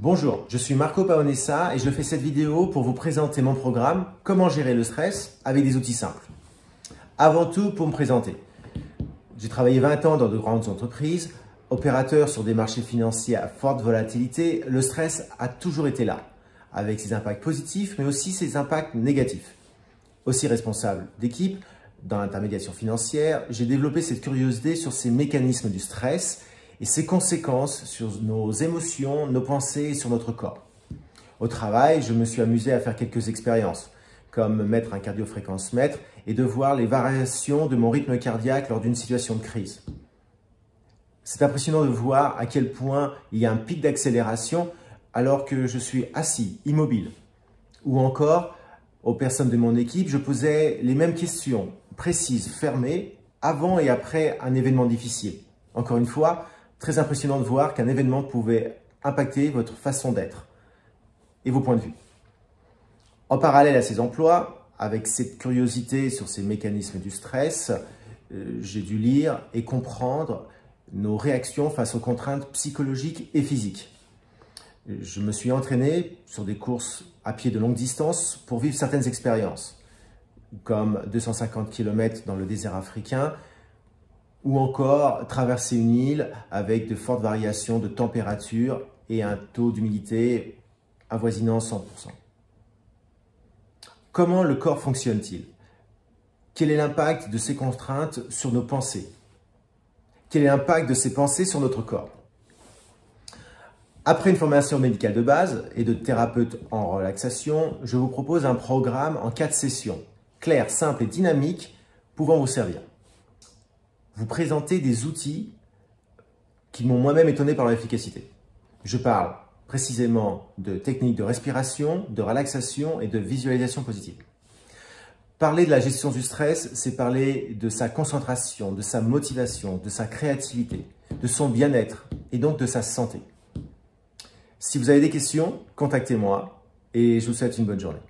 Bonjour, je suis Marco Paonessa et je fais cette vidéo pour vous présenter mon programme « Comment gérer le stress avec des outils simples ». Avant tout, pour me présenter, j'ai travaillé 20 ans dans de grandes entreprises, opérateur sur des marchés financiers à forte volatilité. Le stress a toujours été là, avec ses impacts positifs mais aussi ses impacts négatifs. Aussi responsable d'équipe, dans l'intermédiation financière, j'ai développé cette curiosité sur ces mécanismes du stress et ses conséquences sur nos émotions, nos pensées et sur notre corps. Au travail, je me suis amusé à faire quelques expériences, comme mettre un cardiofréquencemètre et de voir les variations de mon rythme cardiaque lors d'une situation de crise. C'est impressionnant de voir à quel point il y a un pic d'accélération alors que je suis assis, immobile. Ou encore, aux personnes de mon équipe, je posais les mêmes questions, précises, fermées, avant et après un événement difficile. Encore une fois, très impressionnant de voir qu'un événement pouvait impacter votre façon d'être et vos points de vue. En parallèle à ces emplois, avec cette curiosité sur ces mécanismes du stress, j'ai dû lire et comprendre nos réactions face aux contraintes psychologiques et physiques. Je me suis entraîné sur des courses à pied de longue distance pour vivre certaines expériences, comme 250 km dans le désert africain, ou encore traverser une île avec de fortes variations de température et un taux d'humidité avoisinant 100%. Comment le corps fonctionne-t-il? Quel est l'impact de ces contraintes sur nos pensées? Quel est l'impact de ces pensées sur notre corps? Après une formation médicale de base et de thérapeute en relaxation, je vous propose un programme en 4 sessions, clair, simple et dynamique, pouvant vous servir. Vous présenter des outils qui m'ont moi-même étonné par leur efficacité. Je parle précisément de techniques de respiration, de relaxation et de visualisation positive. Parler de la gestion du stress, c'est parler de sa concentration, de sa motivation, de sa créativité, de son bien-être et donc de sa santé. Si vous avez des questions, contactez-moi et je vous souhaite une bonne journée.